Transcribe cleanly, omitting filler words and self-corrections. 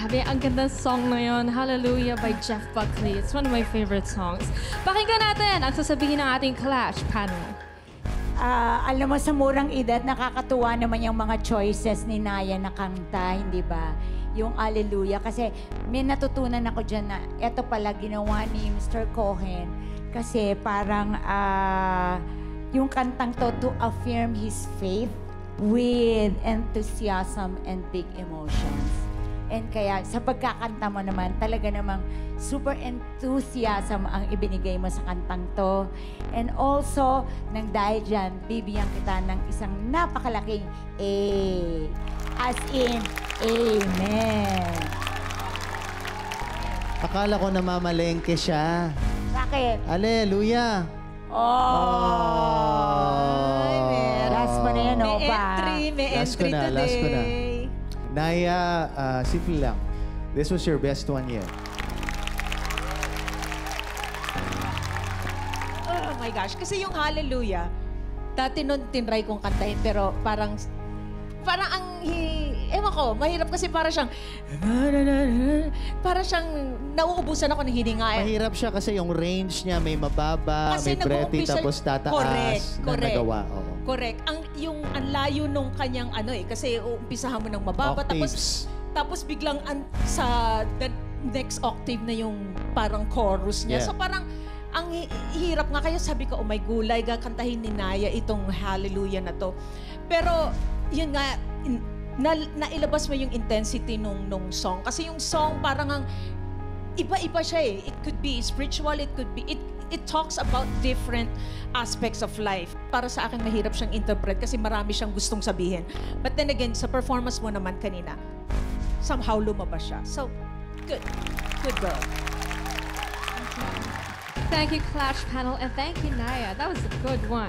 Grabe, ang ganda song na yun. Hallelujah by Jeff Buckley. It's one of my favorite songs. Pakinggan natin ang sasabihin ng ating Clash panel. Alam mo, sa murang edad, nakakatuwa naman yung mga choices ni Naya na kanta, hindi ba? Yung Hallelujah. Kasi may natutunan ako dyan na eto pala ginawa ni Mr. Cohen. Kasi parang yung kantang to affirm his faith with enthusiasm and big emotions. And kaya sa pagkakanta mo naman, talaga namang super enthusiasm ang ibinigay mo sa kantang to. And also, nang dahil dyan, bibigyan kita ng isang napakalaking A. As in, Amen. Akala ko namamalengke siya. Bakit? Hallelujah. Last mo na yan, May Opa. may Last ko entry na, today. last ko na. Naya, simple lang. This was your best one yet. Oh my gosh. Kasi yung Hallelujah, dati nun tinry kong kantahin, pero parang ewan ko, mahirap kasi para siyang nauubusan ako ng hininga. Mahirap siya kasi yung range niya may mababa, Kasi may breathy, nag-uumpisa- tapos tataas Correct. nagawa. Oo. Correct. Ang layo nung kanyang kasi uumpisahan mo ng mababa, Octaves. tapos biglang sa the next octave na yung parang chorus niya. Yeah. So parang ang hirap nga, kaya sabi ko, oh my gulay, gakantahin ni Naya itong Hallelujah na to. Pero yun nga, nailabas mo yung intensity nung song. Kasi yung song parang ang iba-iba siya eh. It could be spiritual, it could be, it talks about different aspects of life. Para sa akin, mahirap siyang interpret kasi marami siyang gustong sabihin. But then again, sa performance mo naman kanina, somehow lumabas siya. So, good. Good girl. Thank you, Clash panel, and thank you, Naya. That was a good one.